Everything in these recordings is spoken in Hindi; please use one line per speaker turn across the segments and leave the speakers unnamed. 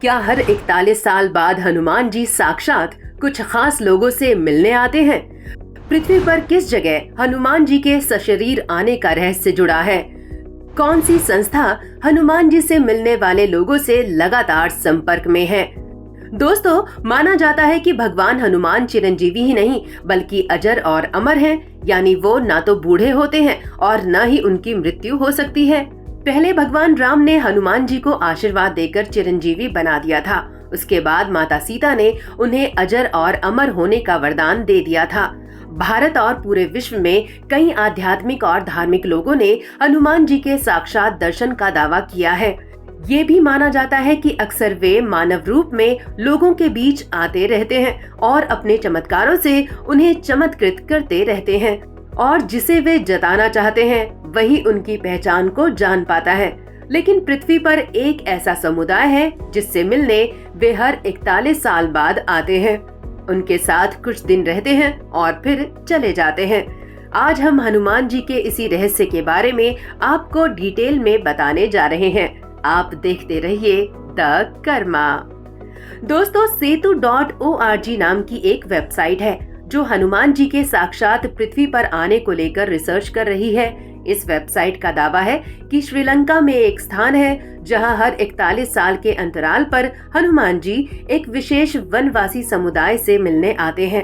क्या हर 41 साल बाद हनुमान जी साक्षात कुछ खास लोगों से मिलने आते हैं? पृथ्वी पर किस जगह हनुमान जी के सशरीर आने का रहस्य जुड़ा है? कौन सी संस्था हनुमान जी से मिलने वाले लोगों से लगातार संपर्क में है? दोस्तों, माना जाता है कि भगवान हनुमान चिरंजीवी ही नहीं बल्कि अजर और अमर हैं, यानी वो ना तो बूढ़े होते हैं और न ही उनकी मृत्यु हो सकती है। पहले भगवान राम ने हनुमान जी को आशीर्वाद देकर चिरंजीवी बना दिया था। उसके बाद माता सीता ने उन्हें अजर और अमर होने का वरदान दे दिया था। भारत और पूरे विश्व में कई आध्यात्मिक और धार्मिक लोगों ने हनुमान जी के साक्षात दर्शन का दावा किया है। ये भी माना जाता है कि अक्सर वे मानव रूप में लोगों के बीच आते रहते हैं और अपने चमत्कारों से उन्हें चमत्कृत करते रहते हैं, और जिसे वे जताना चाहते हैं वही उनकी पहचान को जान पाता है। लेकिन पृथ्वी पर एक ऐसा समुदाय है जिससे मिलने वे हर 41 साल बाद आते हैं। उनके साथ कुछ दिन रहते हैं और फिर चले जाते हैं। आज हम हनुमान जी के इसी रहस्य के बारे में आपको डिटेल में बताने जा रहे हैं। आप देखते रहिए द कर्मा। दोस्तों, setu.org नाम की एक वेबसाइट है जो हनुमान जी के साक्षात पृथ्वी पर आने को लेकर रिसर्च कर रही है। इस वेबसाइट का दावा है कि श्रीलंका में एक स्थान है जहां हर 41 साल के अंतराल पर हनुमान जी एक विशेष वनवासी समुदाय से मिलने आते हैं।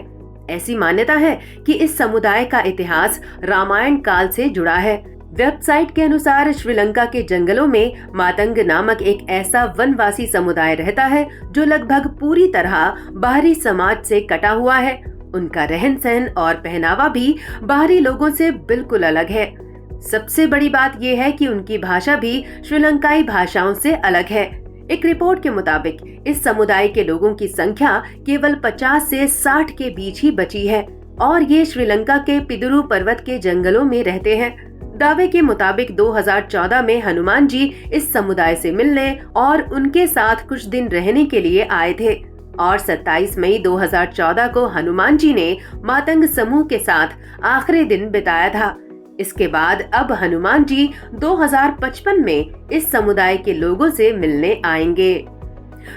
ऐसी मान्यता है कि इस समुदाय का इतिहास रामायण काल से जुड़ा है। वेबसाइट के अनुसार श्रीलंका के जंगलों में मातंग नामक एक ऐसा वनवासी समुदाय रहता है जो लगभग पूरी तरह बाहरी समाज से कटा हुआ है। उनका रहन सहन और पहनावा भी बाहरी लोगों से बिल्कुल अलग है। सबसे बड़ी बात यह है कि उनकी भाषा भी श्रीलंकाई भाषाओं से अलग है। एक रिपोर्ट के मुताबिक इस समुदाय के लोगों की संख्या केवल 50 से 60 के बीच ही बची है और ये श्रीलंका के पिदुरु पर्वत के जंगलों में रहते हैं। दावे के मुताबिक 2014 में हनुमान जी इस समुदाय से मिलने और उनके साथ कुछ दिन रहने के लिए आए थे और 27 मई 2014 को हनुमान जी ने मातंग समूह के साथ आखिरी दिन बिताया था। इसके बाद अब हनुमान जी 2055 में इस समुदाय के लोगों से मिलने आएंगे।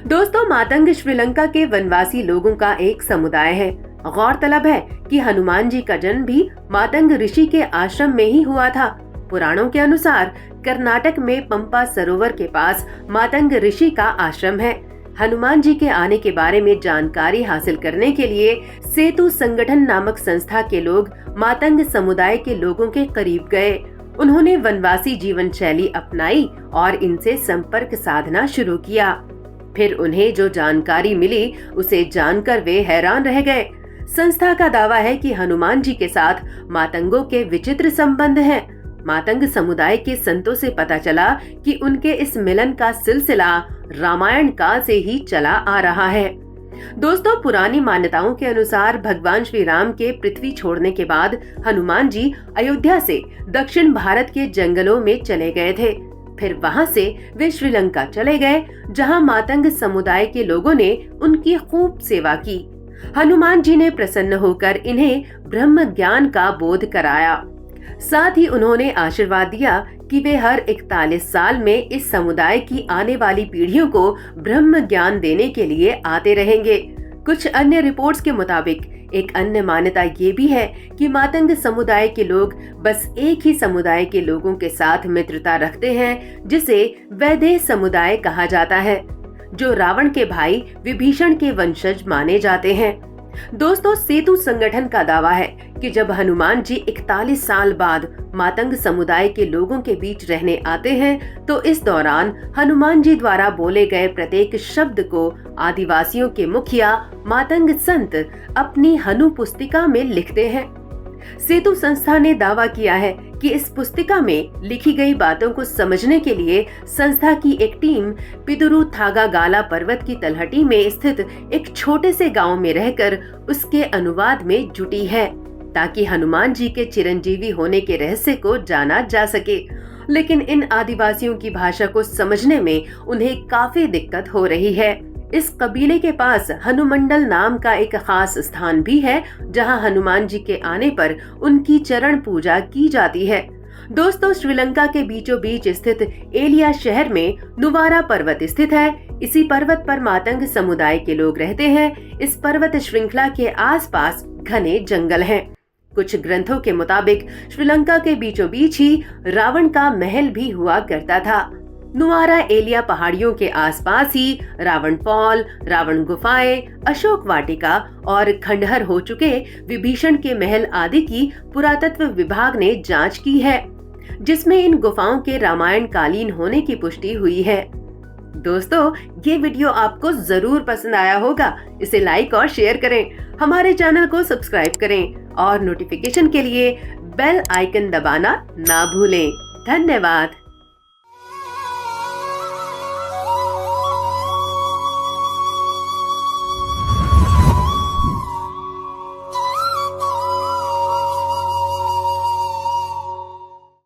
दोस्तों, मातंग श्रीलंका के वनवासी लोगों का एक समुदाय है। गौरतलब है कि हनुमान जी का जन्म भी मातंग ऋषि के आश्रम में ही हुआ था। पुराणों के अनुसार कर्नाटक में पंपा सरोवर के पास मातंग ऋषि का आश्रम है। हनुमान जी के आने के बारे में जानकारी हासिल करने के लिए सेतु संगठन नामक संस्था के लोग मातंग समुदाय के लोगों के करीब गए। उन्होंने वनवासी जीवन शैली अपनाई और इनसे संपर्क साधना शुरू किया। फिर उन्हें जो जानकारी मिली उसे जानकर वे हैरान रह गए। संस्था का दावा है कि हनुमान जी के साथ मातंगों के विचित्र संबंध हैं। मातंग समुदाय के संतों से पता चला कि उनके इस मिलन का सिलसिला रामायण काल से ही चला आ रहा है। दोस्तों, पुरानी मान्यताओं के अनुसार भगवान श्री राम के पृथ्वी छोड़ने के बाद हनुमान जी अयोध्या से दक्षिण भारत के जंगलों में चले गए थे। फिर वहां से वे श्रीलंका चले गए, जहां मातंग समुदाय के लोगों ने उनकी खूब सेवा की। हनुमान जी ने प्रसन्न होकर इन्हें ब्रह्म ज्ञान का बोध कराया। साथ ही उन्होंने आशीर्वाद दिया कि वे हर 41 साल में इस समुदाय की आने वाली पीढ़ियों को ब्रह्म ज्ञान देने के लिए आते रहेंगे। कुछ अन्य रिपोर्ट्स के मुताबिक एक अन्य मान्यता ये भी है कि मातंग समुदाय के लोग बस एक ही समुदाय के लोगों के साथ मित्रता रखते हैं, जिसे वैदेह समुदाय कहा जाता है, जो रावण के भाई विभीषण के वंशज माने जाते हैं। दोस्तों, सेतु संगठन का दावा है कि जब हनुमान जी 41 साल बाद मातंग समुदाय के लोगों के बीच रहने आते हैं तो इस दौरान हनुमान जी द्वारा बोले गए प्रत्येक शब्द को आदिवासियों के मुखिया मातंग संत अपनी हनु पुस्तिका में लिखते हैं। सेतु संस्था ने दावा किया है कि इस पुस्तिका में लिखी गई बातों को समझने के लिए संस्था की एक टीम पिदुरु थागागाला पर्वत की तलहटी में स्थित एक छोटे से गांव में रहकर उसके अनुवाद में जुटी है, ताकि हनुमान जी के चिरंजीवी होने के रहस्य को जाना जा सके। लेकिन इन आदिवासियों की भाषा को समझने में उन्हें काफी दिक्कत हो रही है। इस कबीले के पास हनुमंडल नाम का एक खास स्थान भी है, जहां हनुमान जी के आने पर उनकी चरण पूजा की जाती है। दोस्तों, श्रीलंका के बीचों बीच स्थित एलिया शहर में नुवारा पर्वत स्थित है। इसी पर्वत पर मातंग समुदाय के लोग रहते हैं। इस पर्वत श्रृंखला के आसपास घने जंगल हैं। कुछ ग्रंथों के मुताबिक श्रीलंका के बीचों बीच ही रावण का महल भी हुआ करता था। नुआरा एलिया पहाड़ियों के आसपास ही रावण फॉल, रावण गुफाएं, अशोक वाटिका और खंडहर हो चुके विभीषण के महल आदि की पुरातत्व विभाग ने जांच की है, जिसमें इन गुफाओं के रामायण कालीन होने की पुष्टि हुई है। दोस्तों, ये वीडियो आपको जरूर पसंद आया होगा। इसे लाइक और शेयर करें, हमारे चैनल को सब्सक्राइब करें और नोटिफिकेशन के लिए बेल आइकन दबाना ना भूलें। धन्यवाद।